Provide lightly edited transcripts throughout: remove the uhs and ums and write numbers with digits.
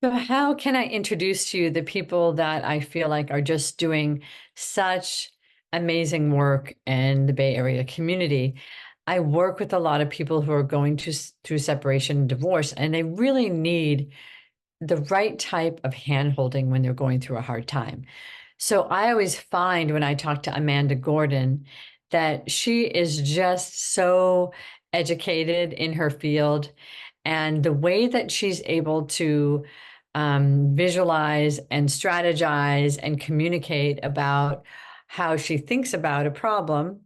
So how can I introduce to you the people that I feel like are just doing such amazing work in the Bay Area community? I work with a lot of people who are going through separation and divorce, and they really need the right type of handholding when they're going through a hard time. So I always find when I talk to Amanda Gordon that she is just so educated in her field, and the way that she's able to visualize and strategize and communicate about how she thinks about a problem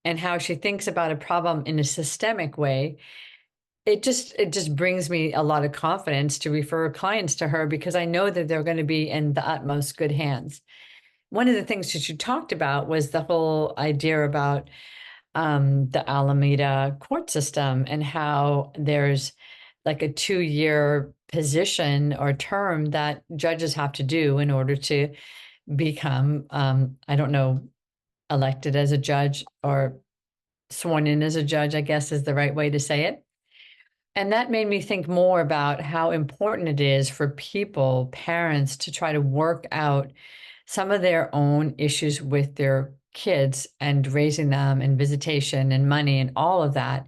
and how she thinks about a problem in a systemic way, it just brings me a lot of confidence to refer clients to her because I know that they're going to be in the utmost good hands. One of the things that you talked about was the whole idea about the Alameda court system and how there's like a 2-year position or term that judges have to do in order to become, I don't know, elected as a judge or sworn in as a judge, I guess is the right way to say it. And that made me think more about how important it is for people, parents, to try to work out some of their own issues with their kids and raising them and visitation and money and all of that,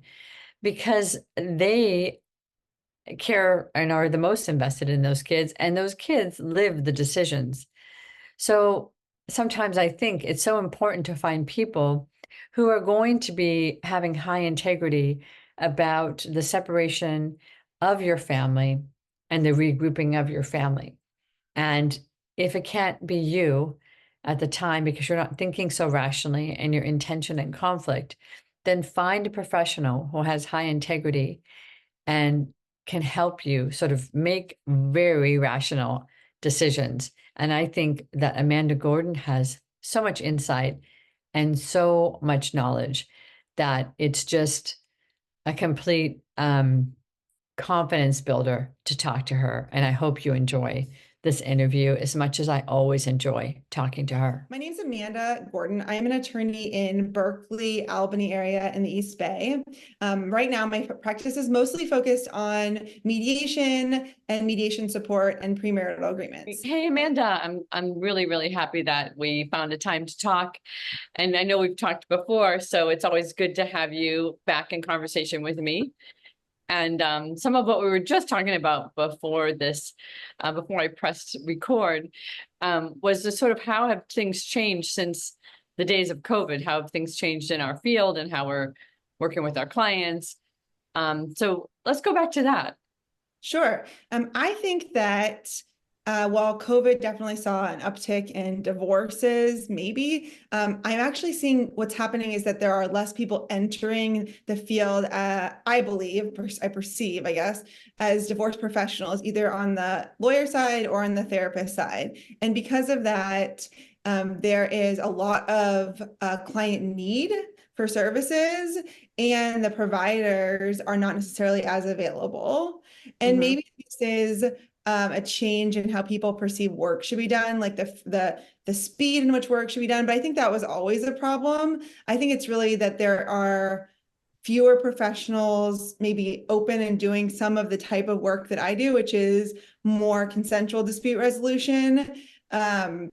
because they care and are the most invested in those kids, and those kids live the decisions. So sometimes I think it's so important to find people who are going to be having high integrity about the separation of your family and the regrouping of your family. And if it can't be you at the time because you're not thinking so rationally and you're in tension and conflict, then find a professional who has high integrity and can help you sort of make very rational decisions. And I think that Amanda Gordon has so much insight and so much knowledge that it's just a complete confidence builder to talk to her. And I hope you enjoy this interview as much as I always enjoy talking to her. My name's Amanda Gordon. I am an attorney in Berkeley, Albany area in the East Bay. Right now, my practice is mostly focused on mediation and mediation support and premarital agreements. Hey Amanda, I'm really happy that we found a time to talk. And I know we've talked before, so it's always good to have you back in conversation with me. And some of what we were just talking about before this, before I pressed record, was the sort of how have things changed since the days of COVID? How have things changed in our field and how we're working with our clients? So let's go back to that. Sure. I think that while COVID definitely saw an uptick in divorces, maybe, I'm actually seeing what's happening is that there are less people entering the field, I believe, I perceive, I guess, as divorce professionals, either on the lawyer side or on the therapist side. And because of that, there is a lot of client need for services, and the providers are not necessarily as available. And maybe this is a change in how people perceive work should be done, like the speed in which work should be done. But I think that was always a problem. I think it's really that there are fewer professionals maybe open and doing some of the type of work that I do, which is more consensual dispute resolution, and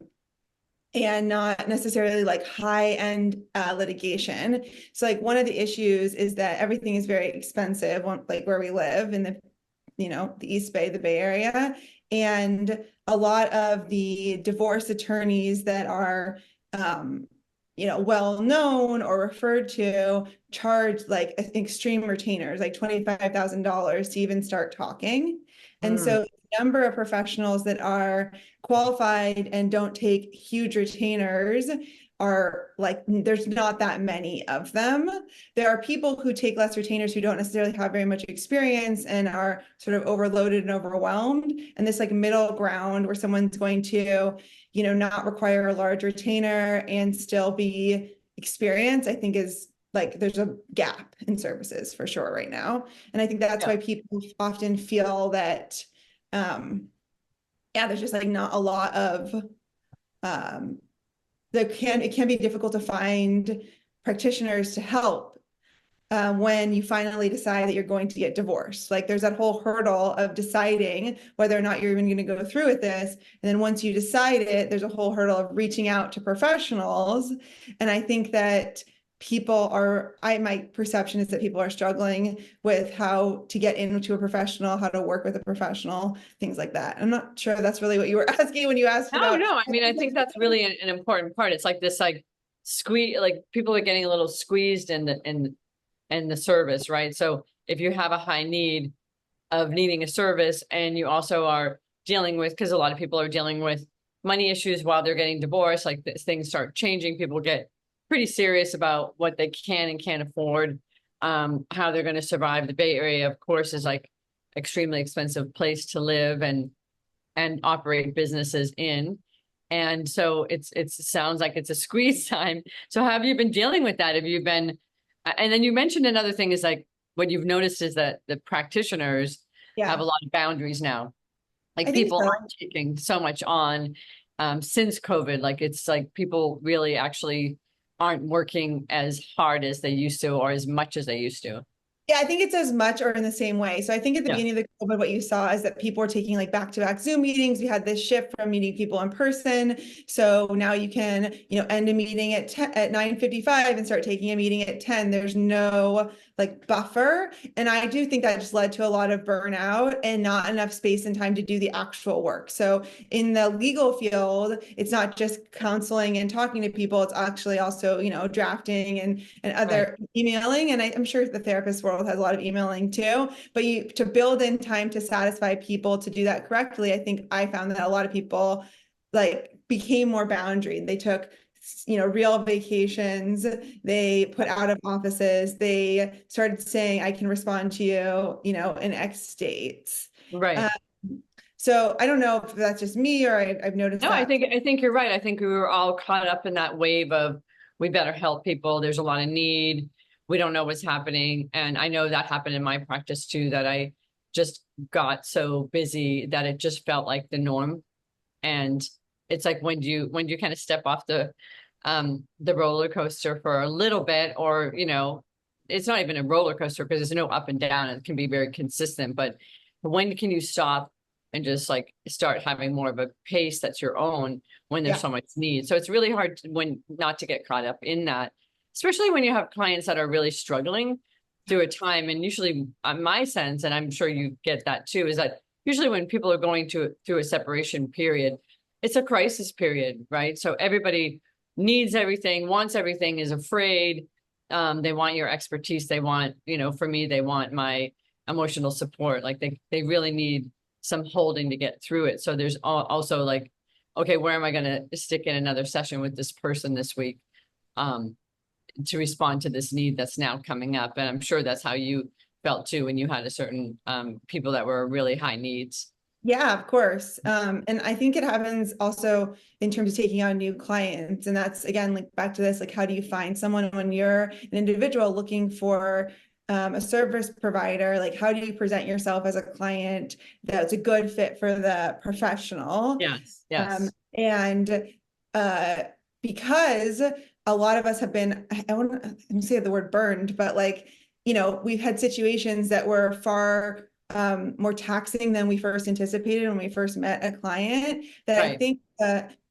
not necessarily like high-end litigation. So like one of the issues is that everything is very expensive, like where we live in the East Bay, the Bay Area. And a lot of the divorce attorneys that are, well known or referred to charge like extreme retainers, like $25,000 to even start talking. And so the number of professionals that are qualified and don't take huge retainers are like, there's not that many of them. There are people who take less retainers who don't necessarily have very much experience and are sort of overloaded and overwhelmed. And this like middle ground where someone's going to, not require a large retainer and still be experienced, I think is like, there's a gap in services for sure right now. And I think that's why people often feel that, there's just like not a lot of, it can be difficult to find practitioners to help when you finally decide that you're going to get divorced. Like there's that whole hurdle of deciding whether or not you're even going to go through with this. And then once you decide it, there's a whole hurdle of reaching out to professionals. And I think that my perception is that people are struggling with how to get into a professional, how to work with a professional, things like that. I'm not sure that's really what you were asking when you asked No, about. no. I mean, I think that's really an important part. It's like this, like squeeze, like people are getting a little squeezed in the service, right? So if you have a high need of needing a service, and you also are dealing with, because a lot of people are dealing with money issues while they're getting divorced, like things start changing, people get pretty serious about what they can and can't afford, how they're going to survive. The Bay Area, of course, is like extremely expensive place to live and operate businesses in. And so it sounds like it's a squeeze time. So how have you been dealing with that? Have you been, and then you mentioned another thing is like, what you've noticed is that the practitioners have Yeah, a lot of boundaries now. I Like think people so. aren't taking so much on since COVID. Like it's like people really actually aren't working as hard as they used to or as much as they used to. Yeah, I think it's as much or in the same way. So I think at the Yeah. beginning of the COVID, what you saw is that people were taking like back-to-back Zoom meetings. We had this shift from meeting people in person. So now you can, end a meeting at 10, at 9:55 and start taking a meeting at 10. There's no like buffer. And I do think that just led to a lot of burnout and not enough space and time to do the actual work. So in the legal field, it's not just counseling and talking to people, it's actually also, drafting and Right. other emailing. And I'm sure the therapist world has a lot of emailing too, but to build in time to satisfy people to do that correctly, I think I found that a lot of people like became more boundary. They took real vacations, they put out of offices, they started saying, I can respond to you, in X states. Right. Um, so I don't know if that's just me or I've noticed No, I that. think I think you're right. I think we were all caught up in that wave of we better help people. There's a lot of need. We don't know what's happening. And I know that happened in my practice too, that I just got so busy that it just felt like the norm. And it's like when do you kind of step off the roller coaster for a little bit, or it's not even a roller coaster because there's no up and down. It can be very consistent, but when can you stop and just like start having more of a pace that's your own when there's Yeah. so much need? So it's really hard when not to get caught up in that, especially when you have clients that are really struggling through a time. And usually, my sense, and I'm sure you get that too, is that usually when people are going through a separation period, it's a crisis period, right? So everybody needs everything, wants everything, is afraid. They want your expertise. They want, for me, they want my emotional support. Like they really need some holding to get through it. So there's also like, okay, where am I going to stick in another session with this person this week um, to respond to this need that's now coming up? And I'm sure that's how you felt too when you had a certain people that were really high needs. Yeah, of course. And I think it happens also in terms of taking on new clients. And that's again, like back to this, like how do you find someone when you're an individual looking for a service provider? Like how do you present yourself as a client that's a good fit for the professional? Yes, Um, yes. and uh, because a lot of us have been, I wouldn't say the word burned, but like, we've had situations that were far more taxing than we first anticipated when we first met a client, that I Right. think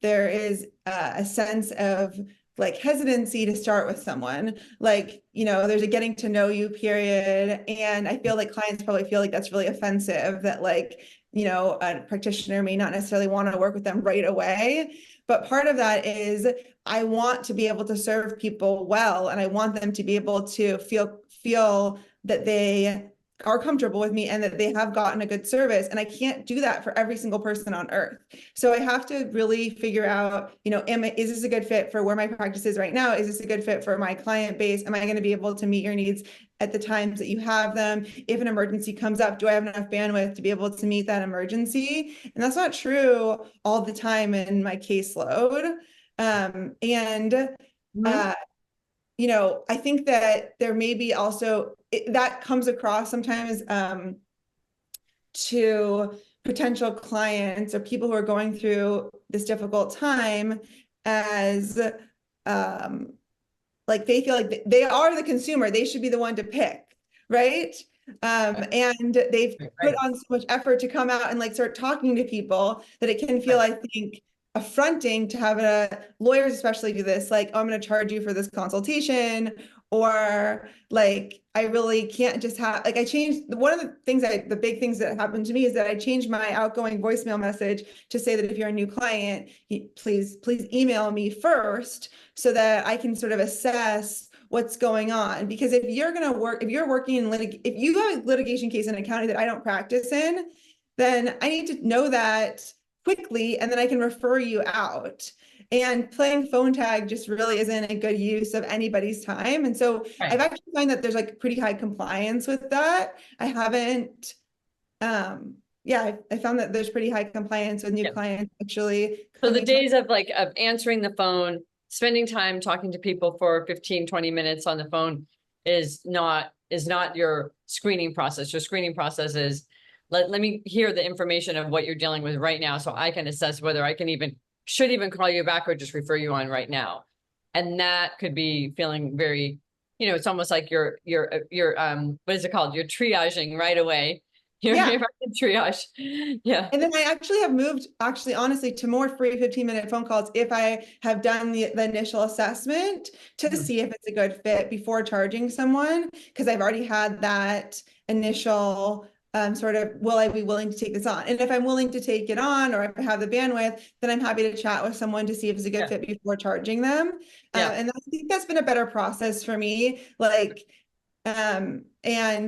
there is a sense of like hesitancy to start with someone. Like, there's a getting to know you period. And I feel like clients probably feel like that's really offensive, that like, a practitioner may not necessarily want to work with them right away. But part of that is I want to be able to serve people well, and I want them to be able to feel that they are comfortable with me and that they have gotten a good service. And I can't do that for every single person on earth. So I have to really figure out, is this a good fit for where my practice is right now? Is this a good fit for my client base? Am I going to be able to meet your needs at the times that you have them? If an emergency comes up, do I have enough bandwidth to be able to meet that emergency? And that's not true all the time in my caseload. And Mhm. uh, I think that there may be also that comes across sometimes to potential clients or people who are going through this difficult time as um, like they feel like they are the consumer. They should be the one to pick, right? And they've put Right. on so much effort to come out and like start talking to people that it can feel, Right. I think, affronting to have lawyers especially do this, like, oh, I'm going to charge you for this consultation, or like I really can't just have, like, I changed one of the big things that happened to me is that I changed my outgoing voicemail message to say that if you're a new client, please email me first so that I can sort of assess what's going on. Because if you're working in if you have a litigation case in a county that I don't practice in, then I need to know that quickly, and then I can refer you out. And playing phone tag just really isn't a good use of anybody's time. And so I've Right. actually found that there's like pretty high compliance with that. I haven't, yeah, I found that there's pretty high compliance with new Yeah. clients actually So the coming to. days of like of answering the phone, spending time talking to people for 15, 20 minutes on the phone is not your screening process. Your screening process is let me hear the information of what you're dealing with right now so I can assess whether I can should even call you back or just refer you on right now. And that could be feeling very, it's almost like you're what is it called? You're triaging right away. You're, Yeah. you're triage. Yeah. And then I actually have moved, actually, honestly, to more free 15-minute phone calls if I have done the initial assessment to Mhm. see if it's a good fit before charging someone, because I've already had that initial sort of, will I be willing to take this on? And if I'm willing to take it on, or if I have the bandwidth, then I'm happy to chat with someone to see if it's a good Yeah. fit before charging them. Yeah. And I think that's been a better process for me. Like, and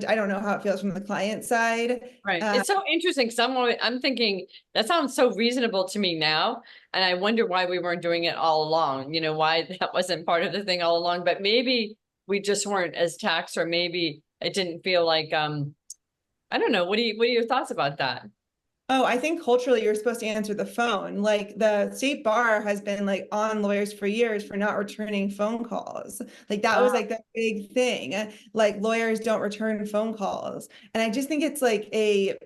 I don't know how it feels from the client side. Right. It's so interesting because I'm thinking that sounds so reasonable to me now. And I wonder why we weren't doing it all along, why that wasn't part of the thing all along. But maybe we just weren't as taxed, or maybe it didn't feel like I don't know. What are your thoughts about that? Oh, I think culturally you're supposed to answer the phone. Like the state bar has been like on lawyers for years for not returning phone calls. Like that was Uh, like the big thing. Like lawyers don't return phone calls. And I just think it's like I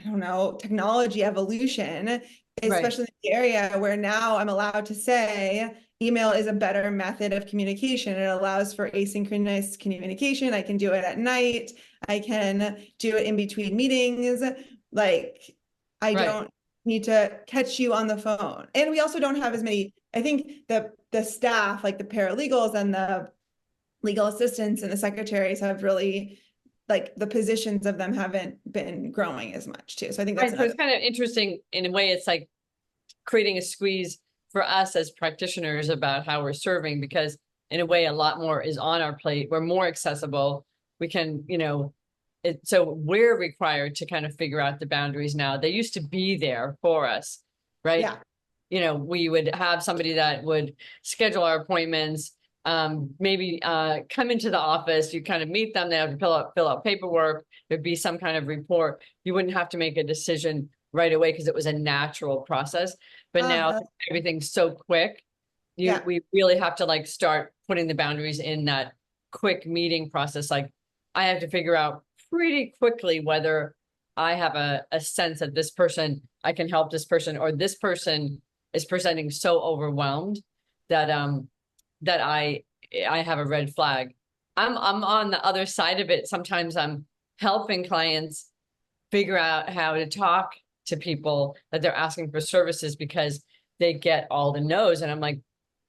don't know, technology evolution, right. especially in the area where now I'm allowed to say email is a better method of communication. It allows for asynchronous communication. I can do it at night. I can do it in between meetings. Like I Right. don't need to catch you on the phone. And we also don't have as many, I think the staff, like the paralegals and the legal assistants and the secretaries have really, like the positions of them haven't been growing as much too. So I think that's Right. So another. it's kind of interesting in a way. It's like creating a squeeze for us as practitioners about how we're serving, because in a way a lot more is on our plate. We're more accessible. We can, so we're required to kind of figure out the boundaries now. They used to be there for us, right? Yeah. We would have somebody that would schedule our appointments, maybe come into the office, you kind of meet them, they have to fill out paperwork, there'd be some kind of report. You wouldn't have to make a decision right away because it was a natural process. But now Uh, everything's so quick, yeah. we really have to like start putting the boundaries in that quick meeting process. Like I have to figure out pretty quickly whether I have a sense that this person, I can help this person, or this person is presenting so overwhelmed that I have a red flag. I'm on the other side of it. Sometimes I'm helping clients figure out how to talk to people that they're asking for services because they get all the no's. And I'm like,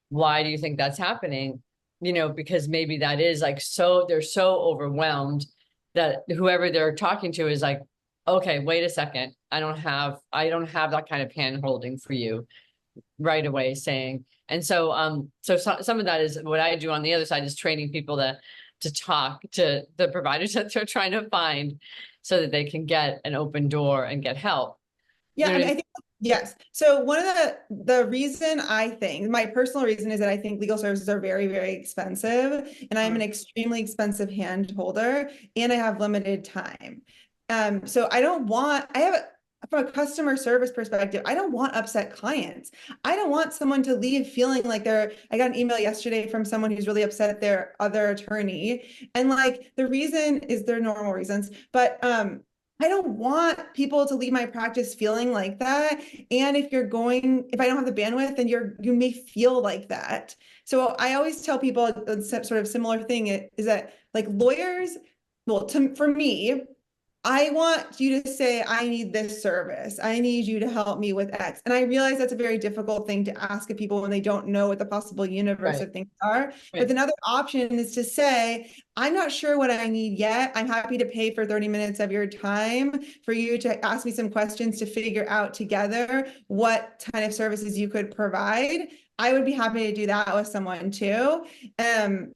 why do you think that's happening? Because maybe that is like, so they're so overwhelmed that whoever they're talking to is like, okay, wait a second. I don't have that kind of hand holding for you right away saying. And so some of that is what I do on the other side, is training people to talk to the providers that they're trying to find so that they can get an open door and get help. Yeah, You I know mean, what I think yes. So one of the reason I think, my personal reason, is that I think legal services are very, very expensive, and I'm I an mean? extremely expensive hand holder, and I have limited time. So I don't want, from a customer service perspective, I don't want upset clients. I don't want someone to leave feeling like I got an email yesterday from someone who's really upset at their other attorney. And like the reason is their normal reasons, but I don't want people to leave my practice feeling like that. And if I don't have the bandwidth, then you may feel like that. So I always tell people a sort of similar thing is that like lawyers, well, for me, I want you to say, I need this service. I need you to help me with X. And I realize that's a very difficult thing to ask of people when they don't know what the possible universe Right. of things are. But Right. another option is to say, I'm not sure what I need yet. I'm happy to pay for 30 minutes of your time for you to ask me some questions to figure out together what kind of services you could provide. I would be happy to do that with someone too. And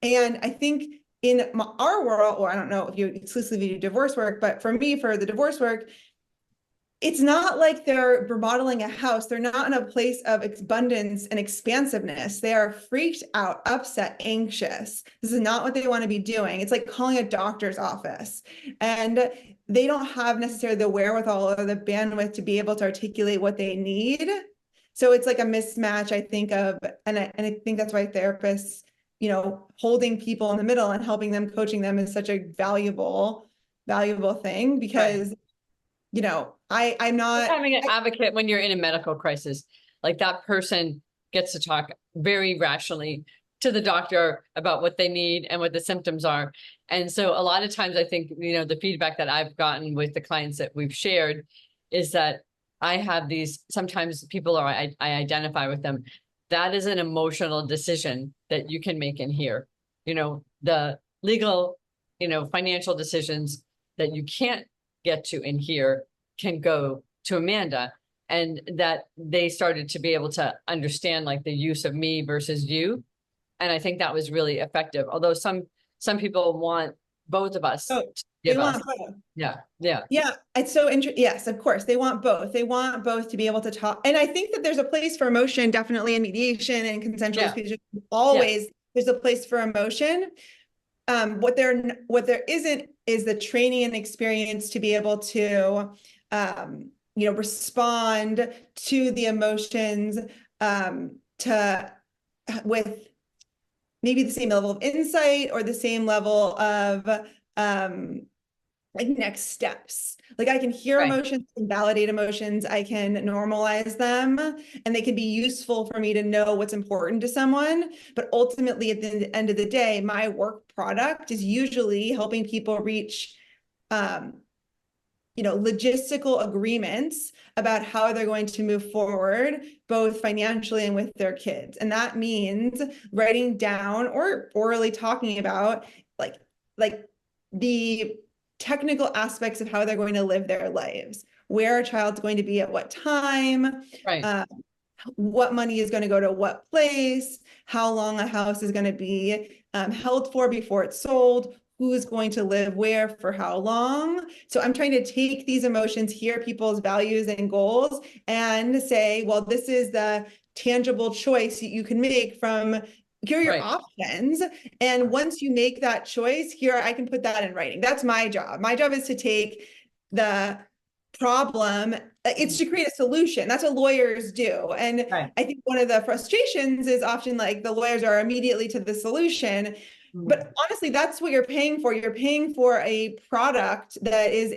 I think in our world, or I don't know if you exclusively do divorce work, but for me, for the divorce work, it's not like they're remodeling a house. They're not in a place of abundance and expansiveness. They are freaked out, upset, anxious. This is not what they want to be doing. It's like calling a doctor's office. And they don't have necessarily the wherewithal or the bandwidth to be able to articulate what they need. So it's like a mismatch, I think, and I think that's why therapists, holding people in the middle and helping them, coaching them is such a valuable thing Right. because I'm not Having an advocate when you're in a medical crisis, like that person gets to talk very rationally to the doctor about what they need and what the symptoms are. And so a lot of times I think, the feedback that I've gotten with the clients that we've shared is that I have these, sometimes people are, I identify with them. That is an emotional decision that you can make in here. The legal, financial decisions that you can't get to in here can go to Amanda, and that they started to be able to understand like the use of me versus you. And I think that was really effective. Although some people want both of us oh, to they give us. want both. Yeah. Yeah. Yeah, it's so interesting. Yes, of course. They want both. They want both to be able to talk. And I think that there's a place for emotion, definitely in mediation and consensual Yeah. dispute. Yeah. Always there's a place for emotion. What there isn't is the training and experience to be able to respond to the emotions to with maybe the same level of insight or the same level of like next steps. Like I can hear Right. emotions and validate emotions. I can normalize them and they can be useful for me to know what's important to someone. But ultimately at the end of the day, my work product is usually helping people reach logistical agreements about how they're going to move forward, both financially and with their kids. And that means writing down or orally talking about like the technical aspects of how they're going to live their lives, where a child's going to be at what time, Right. what money is going to go to what place, how long a house is going to be held for before it's sold, who's going to live where for how long. So I'm trying to take these emotions, hear people's values and goals, and say, well, this is the tangible choice you can make from here are your Right. options. And once you make that choice, here I can put that in writing. That's my job. My job is to take the problem, it's to create a solution. That's what lawyers do. And Right. I think one of the frustrations is often like the lawyers are immediately to the solution. Mhm. But honestly, that's what you're paying for. You're paying for a product that is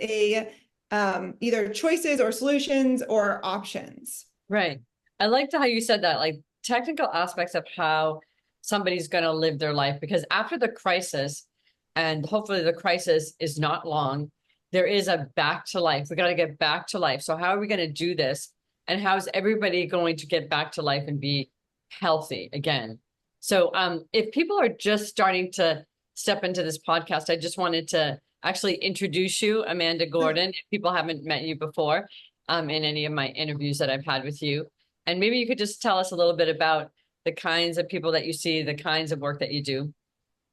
either choices or solutions or options. Right. I liked how you said that, like technical aspects of how somebody's going to live their life, because after the crisis, and hopefully the crisis is not long, there is a back to life. We got to get back to life. So how are we going to do this? And how is everybody going to get back to life and be healthy again? So if people are just starting to step into this podcast, I just wanted to actually introduce you, Amanda Gordon, if people haven't met you before in any of my interviews that I've had with you. And maybe you could just tell us a little bit about the kinds of people that you see, the kinds of work that you do.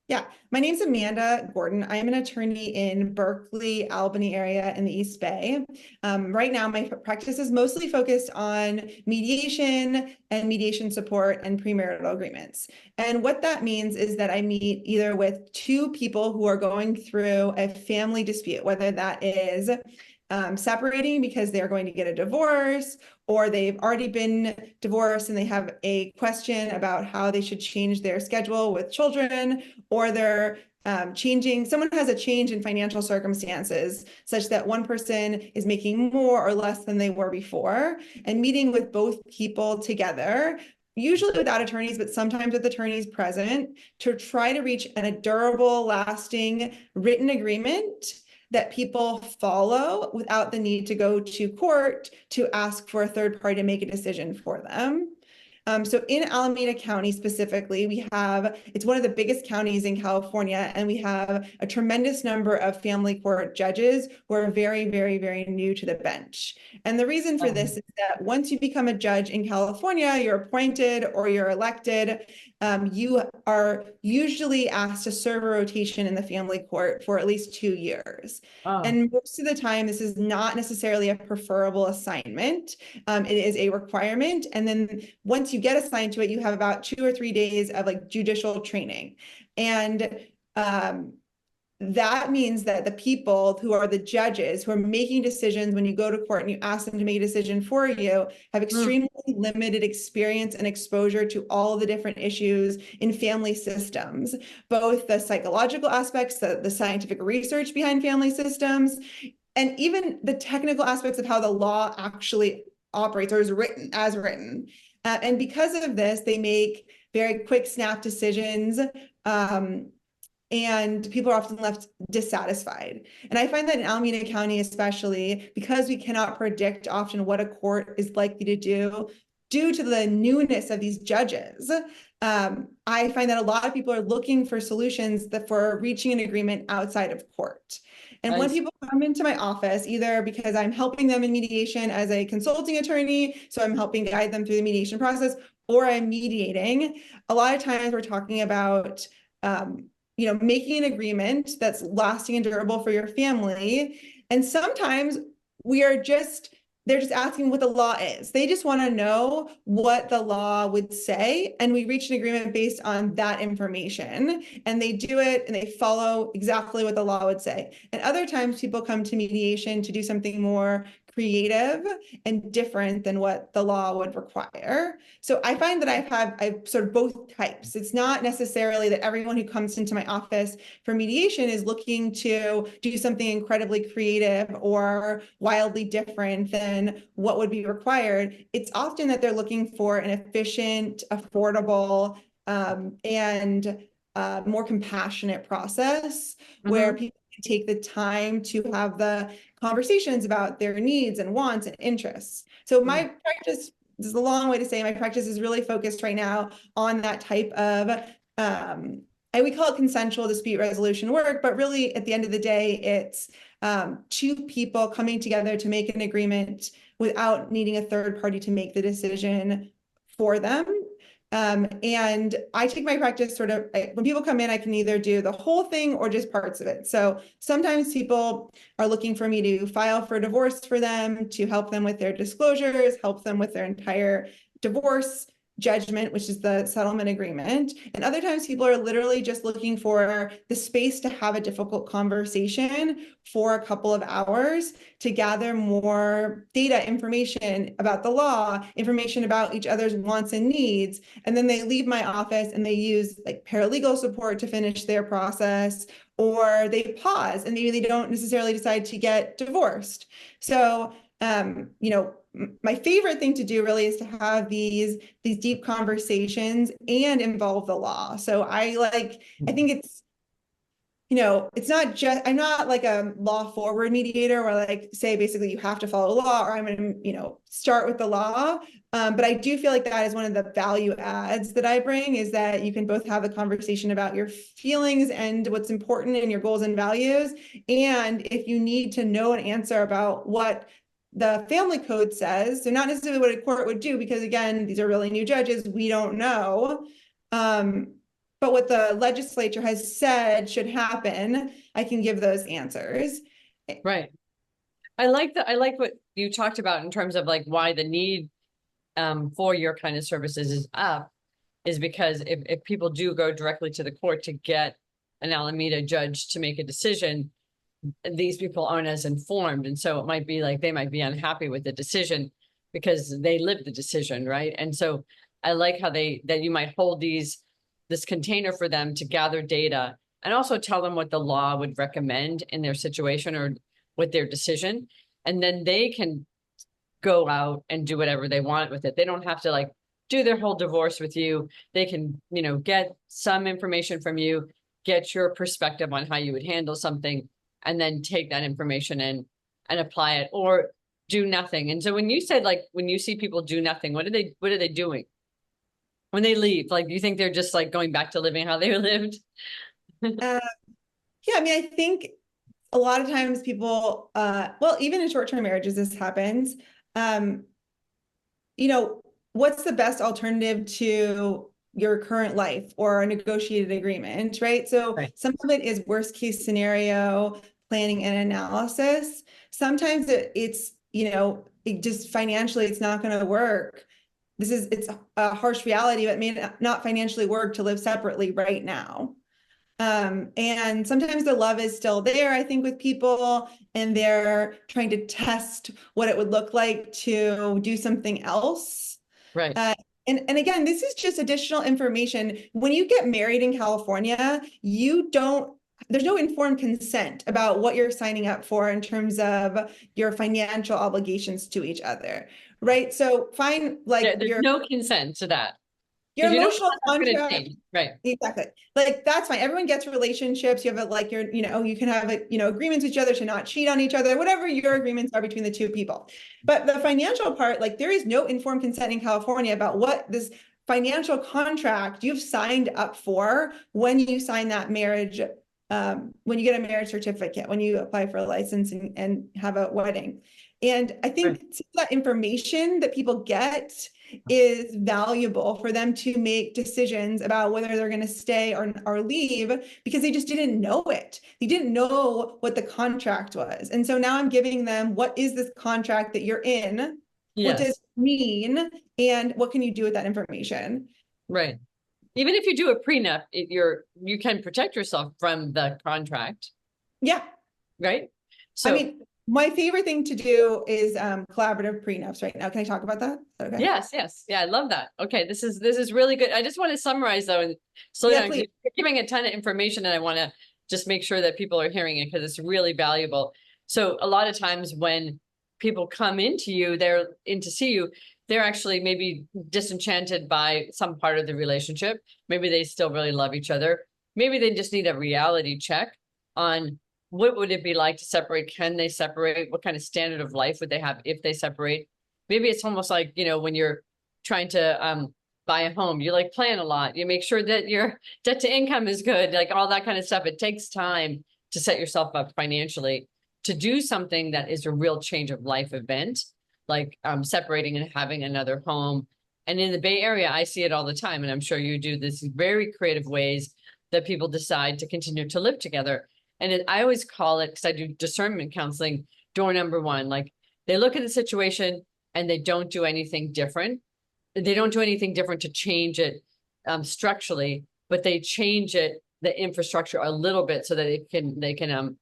Yeah, my name's Amanda Gordon. I am an attorney in Berkeley, Albany area in the East Bay. Right now, my practice is mostly focused on mediation and mediation support and premarital agreements. And what that means is that I meet either with two people who are going through a family dispute, whether that is separating because they're going to get a divorce, or they've already been divorced and they have a question about how they should change their schedule with children, or they're someone has a change in financial circumstances such that one person is making more or less than they were before, and meeting with both people together, usually without attorneys, but sometimes with attorneys present, to try to reach a durable, lasting written agreement that people follow without the need to go to court to ask for a third party to make a decision for them. So in Alameda County specifically, it's one of the biggest counties in California, and we have a tremendous number of family court judges who are very, very, very new to the bench. And the reason for this is that once you become a judge in California, you're appointed or you're elected, you are usually asked to serve a rotation in the family court for at least 2 years. Oh, And most of the time, this is not necessarily a preferable assignment. It is a requirement. And then once you get assigned to it, you have about 2 or 3 days of like judicial training. And that means that the people who are the judges who are making decisions when you go to court and you ask them to make a decision for you have extremely limited experience and exposure to all the different issues in family systems, both the psychological aspects, the scientific research behind family systems, and even the technical aspects of how the law actually operates or is written as written. And because of this, they make very quick, snap decisions. And people are often left dissatisfied. And I find that in Alameda County, especially, because we cannot predict often what a court is likely to do due to the newness of these judges, I find that a lot of people are looking for solutions for reaching an agreement outside of court. And when people come into my office, either because I'm helping them in mediation as a consulting attorney, so I'm helping guide them through the mediation process, or I'm mediating, a lot of times we're talking about making an agreement that's lasting and durable for your family. And sometimes they're just asking what the law is. They just want to know what the law would say. And we reach an agreement based on that information. And they do it and they follow exactly what the law would say. And other times people come to mediation to do something more creative and different than what the law would require. So I find that I've sort of both types. It's not necessarily that everyone who comes into my office for mediation is looking to do something incredibly creative or wildly different than what would be required. It's often that they're looking for an efficient, affordable, and more compassionate process where people can take the time to have the conversations about their needs and wants and interests. So my practice, this is a long way to say my practice is really focused right now on that type of, we call it consensual dispute resolution work, but really at the end of the day, it's two people coming together to make an agreement without needing a third party to make the decision for them. And I take my practice when people come in, I can either do the whole thing or just parts of it. So sometimes people are looking for me to file for divorce for them, to help them with their disclosures, help them with their entire divorce judgment, which is the settlement agreement. And other times people are literally just looking for the space to have a difficult conversation for a couple of hours to gather more data, information about the law, information about each other's wants and needs. And then they leave my office and they use like paralegal support to finish their process, or they pause and maybe they don't necessarily decide to get divorced. So, my favorite thing to do really is to have these deep conversations and involve the law. So I think it's, it's not just, I'm not like a law forward mediator where like say basically you have to follow law or I'm going to, start with the law. But I do feel like that is one of the value adds that I bring, is that you can both have a conversation about your feelings and what's important in your goals and values. And if you need to know an answer about what the family code says, so not necessarily what a court would do, because again, these are really new judges, we don't know. But what the legislature has said should happen, I can give those answers. right. I like what you talked about in terms of like why the need for your kind of services is up, is because if people do go directly to the court to get an Alameda judge to make a decision, these people aren't as informed. And so it might be like they might be unhappy with the decision because they live the decision, right? And so I like how that you might hold this container for them to gather data and also tell them what the law would recommend in their situation or with their decision. And then they can go out and do whatever they want with it. They don't have to like do their whole divorce with you. They can, get some information from you, get your perspective on how you would handle something, and then take that information and apply it or do nothing. And so when you said like when you see people do nothing, what are they doing when they leave? Like, do you think they're just like going back to living how they lived? Uh, yeah, I mean, I think a lot of times people, well, even in short-term marriages, this happens. Um, what's the best alternative to your current life or a negotiated agreement, right? So Right. some of it is worst case scenario planning and analysis. Sometimes it's, it just financially, it's not going to work. It's a harsh reality, but it may not financially work to live separately right now. And sometimes the love is still there, I think, with people, and they're trying to test what it would look like to do something else. Right. Uh, and again, this is just additional information. When you get married in California, there's no informed consent about what you're signing up for in terms of your financial obligations to each other, right? So find like There's no consent to that your because you don't know emotional how that's going to contract. change. Right. Exactly. Like that's fine. Everyone gets relationships. You have you can have agreements with each other to not cheat on each other, whatever your agreements are between the two people. But the financial part, like there is no informed consent in California about what this financial contract you've signed up for when you sign that marriage, when you get a marriage certificate, when you apply for a license and have a wedding. And I think that information that people get is valuable for them to make decisions about whether they're going to stay or leave, because they just didn't know it. They didn't know what the contract was. And so now I'm giving them, what is this contract that you're in? What does Yes. it mean? And what can you do with that information? Right. Even if you do a prenup, you can protect yourself from the contract, Yeah. right? I So mean, my favorite thing to do is collaborative prenups right now. Can I talk about that? Okay. yes, yes, yeah, I love that. Okay, this is really good. I just want to summarize though and slow Yeah, down. please. You're giving a ton of information, and I want to just make sure that people are hearing it because it's really valuable. So a lot of times when people come into you, they're in to see you, they're actually maybe disenchanted by some part of the relationship. Maybe they still really love each other. Maybe they just need a reality check on what would it be like to separate? Can they separate? What kind of standard of life would they have if they separate? Maybe it's almost like, when you're trying to buy a home, you like plan a lot. You make sure that your debt to income is good, like all that kind of stuff. It takes time to set yourself up financially to do something that is a real change of life event, like separating and having another home. And in the Bay Area, I see it all the time. And I'm sure you do this very creative ways that people decide to continue to live together. And I always call it, because I do discernment counseling, door number one. Like they look at the situation and they don't do anything different. They don't do anything different to change it structurally, but they change it, the infrastructure a little bit so that they can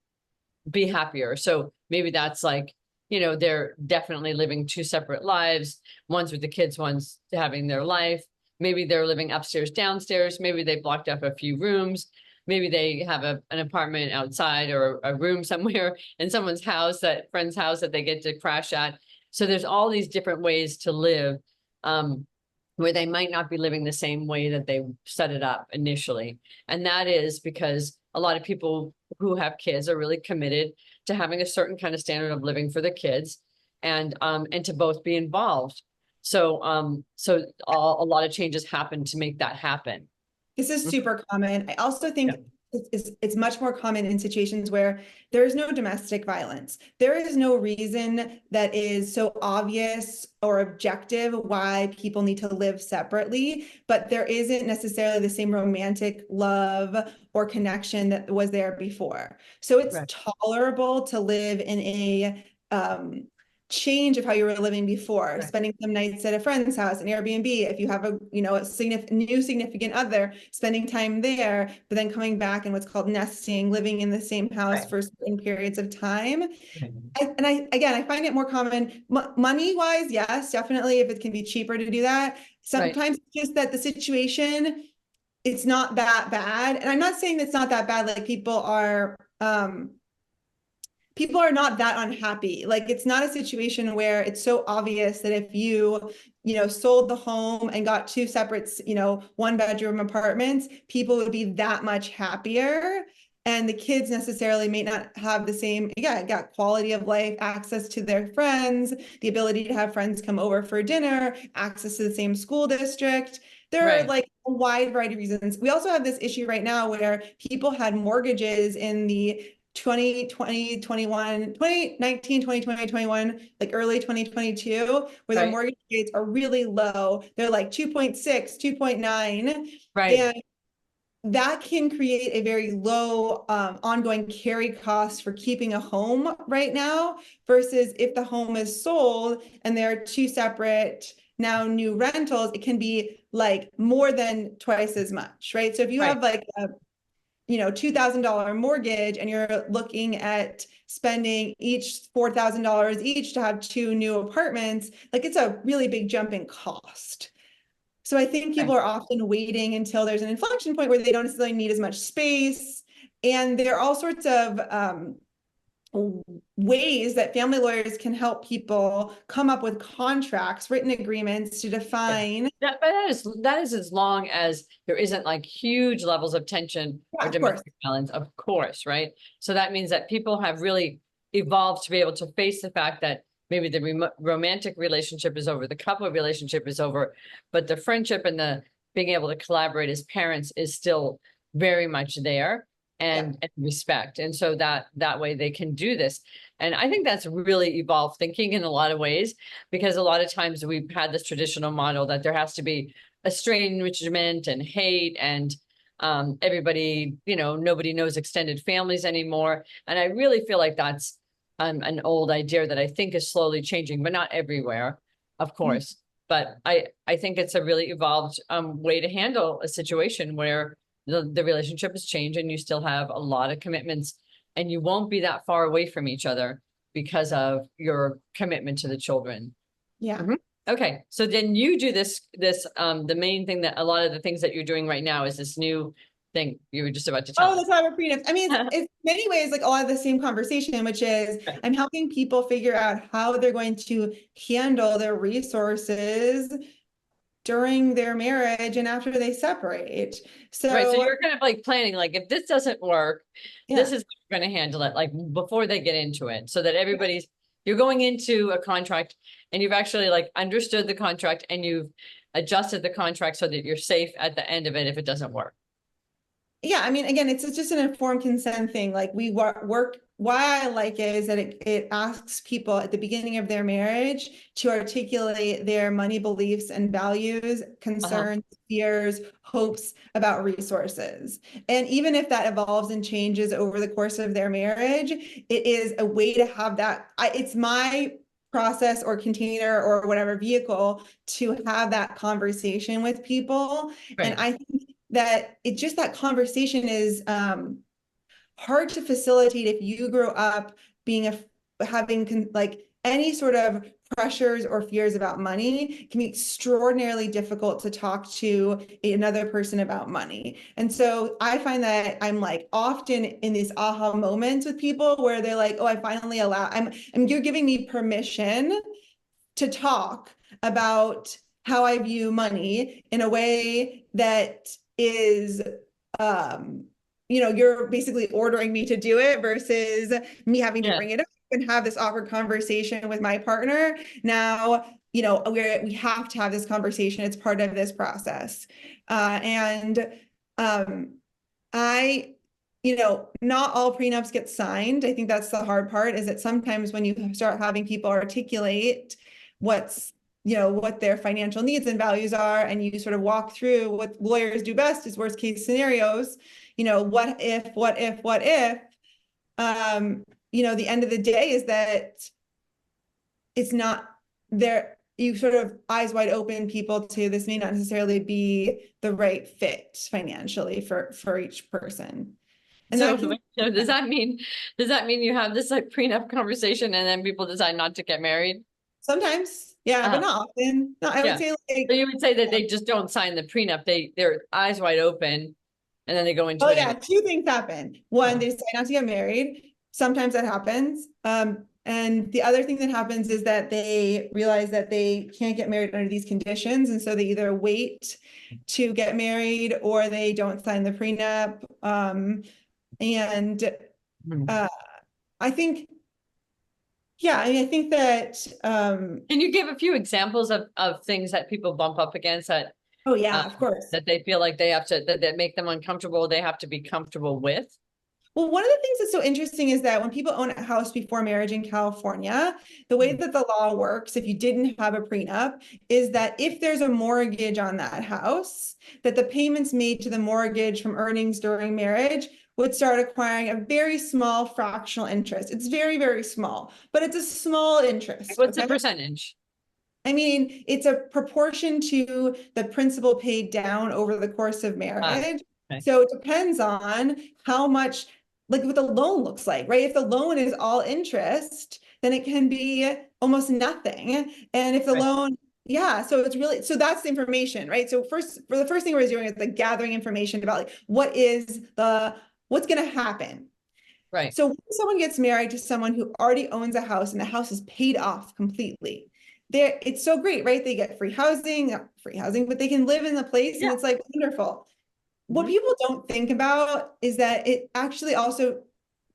be happier. So maybe that's like, they're definitely living two separate lives. One's with the kids, one's having their life. Maybe they're living upstairs, downstairs. Maybe they blocked up a few rooms. Maybe they have an apartment outside or a room somewhere in someone's house, that friend's house that they get to crash at. So there's all these different ways to live where they might not be living the same way that they set it up initially. And that is because a lot of people who have kids are really committed to having a certain kind of standard of living for the kids and to both be involved. So a lot of changes happen to make that happen. This is super common. I also Yeah. think it's much more common in situations where there is no domestic violence. There is no reason that is so obvious or objective why people need to live separately, but there isn't necessarily the same romantic love or connection that was there before. So it's Right. tolerable to live in a change of how you were living before, Right. spending some nights at a friend's house, an Airbnb, if you have a new significant other, spending time there, but then coming back and what's called nesting, living in the same house Right. for certain periods of time. Right. I find it more common money wise. Yes, definitely. If it can be cheaper to do that, Right. sometimes it's just that the situation it's not that bad. And I'm not saying it's not that bad. Like people are not that unhappy. Like it's not a situation where it's so obvious that if you sold the home and got two separate, one bedroom apartments, people would be that much happier. And the kids necessarily may not have the same, got quality of life, access to their friends, the ability to have friends come over for dinner, access to the same school district. There are Right, like a wide variety of reasons. We also have this issue right now where people had mortgages in the 2020, 21, 2019, 2020, 21, like early 2022, where their right, mortgage rates are really low. They're like 2.6, 2.9. right, And that can create a very low ongoing carry cost for keeping a home right now, versus if the home is sold and there are two separate now new rentals, it can be like more than twice as much, right? So if you right, have like a $2,000 mortgage and you're looking at spending each $4,000 each to have two new apartments, like it's a really big jump in cost. So I think people right. are often waiting until there's an inflection point where they don't necessarily need as much space. And there are all sorts of ways that family lawyers can help people come up with contracts, written agreements to Yeah. define. But that is as long as there isn't like huge levels of tension Yeah, or of course. domestic violence, of course, right? So that means that people have really evolved to be able to face the fact that maybe the romantic relationship is over, the couple relationship is over, but the friendship and the being able to collaborate as parents is still very much there, Yeah. and respect. And so that way they can do this. And I think that's really evolved thinking in a lot of ways, because a lot of times we've had this traditional model that there has to be estrangement and hate and everybody, nobody knows extended families anymore. And I really feel like that's an old idea that I think is slowly changing, but not everywhere, of Mhm. course. But I think it's a really evolved way to handle a situation where the relationship has changed and you still have a lot of commitments and you won't be that far away from each other because of your commitment to the children. Yeah. Mhm. Okay, so then you do the main thing that a lot of the things that you're doing right now is this new thing you were just about to tell Oh, us. the cyber prenups. I mean, it's many ways like a lot of the same conversation, which is Right. I'm helping people figure out how they're going to handle their resources during their marriage and after they separate. Right, so So, you're kind of like planning, like if this doesn't work, this yeah. is how you're going to handle it, like before they get into it, so that you're going into a contract and you've actually like understood the contract and you've adjusted the contract so that you're safe at the end of it if it doesn't work. Yeah, I mean, again, it's just an informed consent thing. Like we work, why I like it is that it asks people at the beginning of their marriage to articulate their money beliefs and values, Uh-huh. concerns, fears, hopes about resources. And even if that evolves and changes over the course of their marriage, it is a way to have that. It's my process or container or whatever vehicle to have that conversation with people. And Right. I think that it just that conversation is hard to facilitate if you grow up being having like any sort of pressures or fears about money. Can be extraordinarily difficult to talk to another person about money. And so I find that I'm like often in these aha moments with people where they're like, oh, I finally you're giving me permission to talk about how I view money in a way that is, um, you're basically ordering me to do it versus me having to Yeah. bring it up and have this awkward conversation with my partner. Now, we have to have this conversation. It's part of this process. And I, not all prenups get signed. I think that's the hard part, is that sometimes when you start having people articulate what's, what their financial needs and values are, and you sort of walk through what lawyers do best is worst case scenarios, what if, the end of the day is that it's not there. You sort of eyes wide open people to this may not necessarily be the right fit financially for each person. And So, that can, so does that mean you have this like prenup conversation and then people decide not to get married? sometimes, Yeah, but Uh, not often. No, I would yeah. say like, So you would say that they just don't sign the prenup. Their eyes wide open and then they go into oh it yeah, anyway. two things happen. One, Yeah. they decide not to get married. Sometimes that happens. And the other thing that happens is that they realize that they can't get married under these conditions. And so they either wait to get married or they don't sign the prenup. And Mhm. uh, I think, yeah, I mean, I think that, Can you give a few examples of things that people bump up against oh yeah, of course. that they feel like they have to that make them uncomfortable, they have to be comfortable with? Well, one of the things that's so interesting is that when people own a house before marriage in California, the way Mhm. that the law works, if you didn't have a prenup, is that if there's a mortgage on that house, that the payments made to the mortgage from earnings during marriage would start acquiring a very small fractional interest. It's very, very small, but it's a small interest. What's the Okay. percentage? I mean, it's a proportion to the principal paid down over the course of Ah, marriage. okay. So it depends on how much, like what the loan looks like, right? If the loan is all interest, then it can be almost nothing. And if the Right, loan, yeah, so it's really, so that's the information, right? So for the first thing we're doing is like gathering information about like what's going to happen. right, So when someone gets married to someone who already owns a house and the house is paid off completely, there it's so great, right? They get free housing, but they can live in the place and yeah. it's like wonderful. What Mhm. people don't think about is that it actually also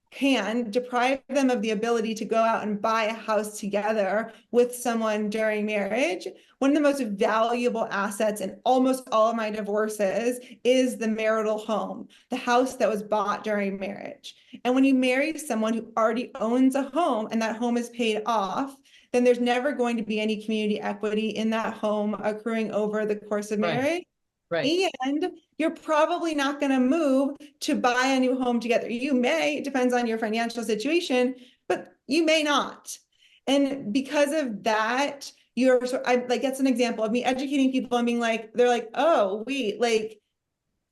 can deprive them of the ability to go out and buy a house together with someone during marriage. One of the most valuable assets in almost all of my divorces is the marital home, the house that was bought during marriage. And when you marry someone who already owns a home and that home is paid off, then there's never going to be any community equity in that home accruing over the course of Right, marriage. right, And you're probably not going to move to buy a new home together. You may, it depends on your financial situation, but you may not. And because of that, you're so I like that's an example of me educating people and being like, they're like, oh, wait, like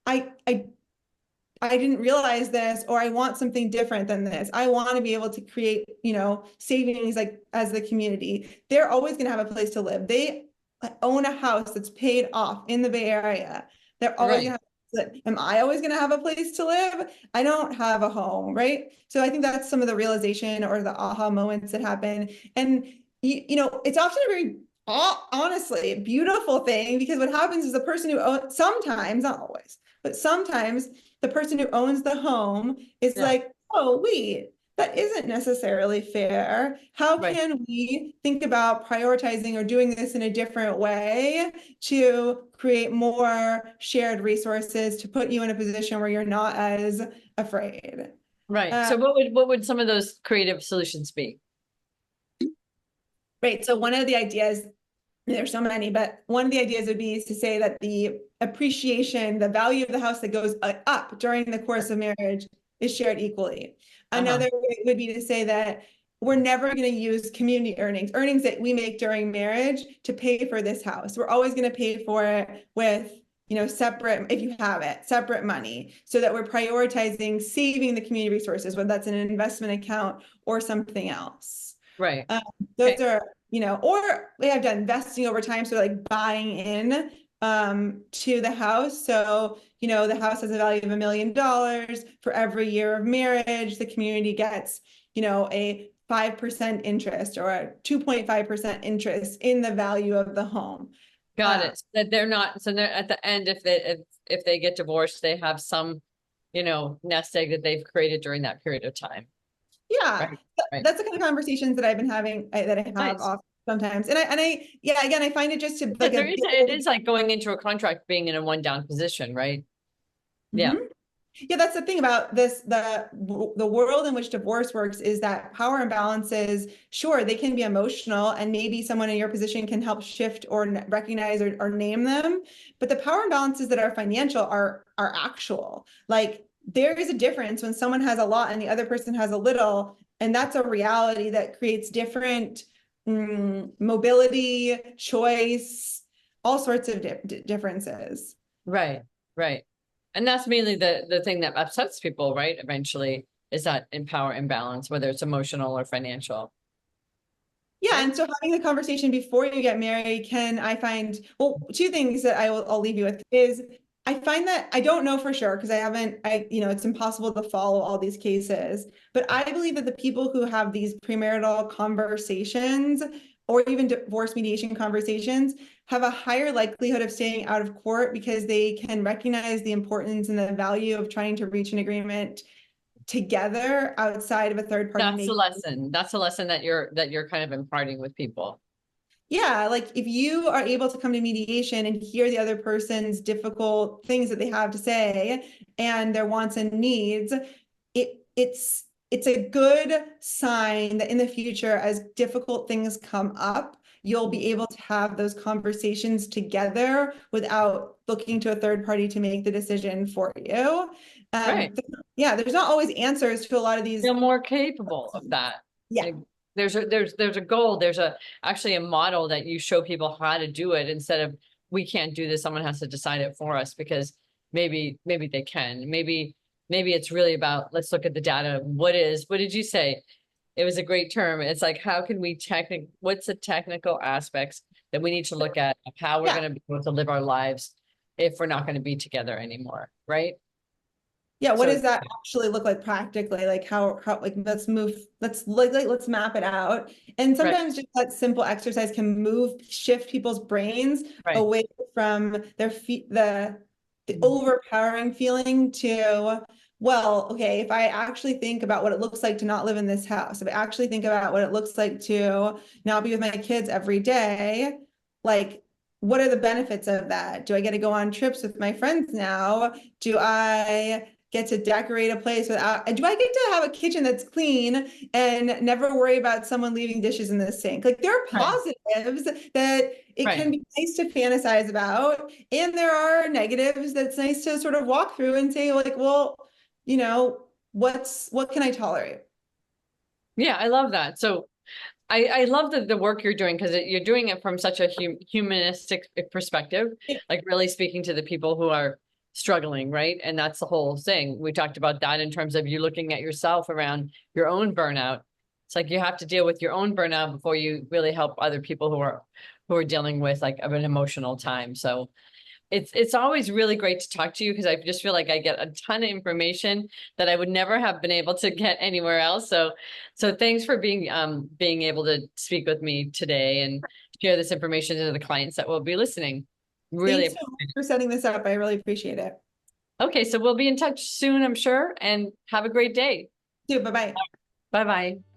I I I didn't realize this, or I want something different than this. I want to be able to create, savings like as the community. They're always going to have a place to live. They own a house that's paid off in the Bay Area. They're always going right, to have. Am I always going to have a place to live? I don't have a home, right? So I think that's some of the realization or the aha moments that happen. And it's often a very honestly beautiful thing because what happens is the person who owns sometimes, not always, but sometimes the person who owns the home is yeah, like, oh, wait, that isn't necessarily fair. How right, can we think about prioritizing or doing this in a different way to create more shared resources to put you in a position where you're not as afraid? right. Uh, So what would some of those creative solutions be? right. So one of the ideas, there's so many, but one of the ideas would be to say that the appreciation, the value of the house that goes up during the course of marriage is shared equally. Uh-huh. Another way would be to say that we're never going to use community earnings that we make during marriage to pay for this house. We're always going to pay for it with, separate, if you have it, separate money, so that we're prioritizing saving the community resources, whether that's in an investment account or something else. Right. Um, Okay. those are, or we have done investing over time. So like buying in to the house. So, the house has a value of $1 million for every year of marriage. The community gets, a 5% interest or a 2.5% interest in the value of the home. Got Uh, it. So that they're not, so they're at the end, if they get divorced, they have some, nest egg that they've created during that period of time. yeah, Right. Right. that's the kind of conversations that I've been having, that I have Nice. off sometimes. Yeah, again, I find it just to Yeah, like a it build. is like going into a contract being in a one down position, right? Yeah. Mhm. Yeah, that's the thing about this, the world in which divorce works is that power imbalances, sure, they can be emotional and maybe someone in your position can help shift or recognize or name them, but the power imbalances that are financial are actual. Like there is a difference when someone has a lot and the other person has a little, and that's a reality that creates different mobility, choice, all sorts of differences. Right. Right. And that's mainly the thing that upsets people, right? Eventually is that in power imbalance, whether it's emotional or financial. Yeah, right? and so having the conversation before you get married can, I find, well, two things that I'll leave you with is I find that I don't know for sure because I haven't, it's impossible to follow all these cases, but I believe that the people who have these premarital conversations or even divorce mediation conversations have a higher likelihood of staying out of court because they can recognize the importance and the value of trying to reach an agreement together outside of a third party That's the making. lesson. That's the lesson that you're kind of imparting with people. Yeah, like if you are able to come to mediation and hear the other person's difficult things that they have to say and their wants and needs, it's a good sign that in the future, as difficult things come up, you'll be able to have those conversations together without looking to a third party to make the decision for you. Right. Yeah, there's not always answers to a lot of these. Feel more capable of that. Yeah. Like there's a goal, there's a actually a model that you show people how to do it instead of we can't do this, someone has to decide it for us because maybe they can. Maybe it's really about let's look at the data. What did you say? It was a great term. It's like how can we what's the technical aspects that we need to look at of how we're Yeah. going to be able to live our lives if we're not going to be together anymore, right? Yeah, what So does that actually look like practically? Like how like let's map it out. And right, sometimes just that simple exercise can shift people's brains right. away from the overpowering feeling to, well, okay, if I actually think about what it looks like to not live in this house, if I actually think about what it looks like to not be with my kids every day, like what are the benefits of that? Do I get to go on trips with my friends now? Do I get to decorate a place without, do I get to have a kitchen that's clean and never worry about someone leaving dishes in the sink? Like there are Right. positives that it can Right. be nice to fantasize about, and there are negatives that's nice to sort of walk through and say like, well, what can I tolerate? Yeah, I love that. So I love the work you're doing because you're doing it from such a humanistic perspective, like really speaking to the people who are struggling, right? And that's the whole thing. We talked about that in terms of you looking at yourself around your own burnout. It's like you have to deal with your own burnout before you really help other people who are dealing with like of an emotional time. So it's always really great to talk to you because I just feel like I get a ton of information that I would never have been able to get anywhere else. So thanks for being able to speak with me today and share this information to the clients that will be listening. Really Thanks so appreciate much it. for setting this up. I really appreciate it. Okay, so we'll be in touch soon, I'm sure, and have a great day. Bye bye. Bye bye.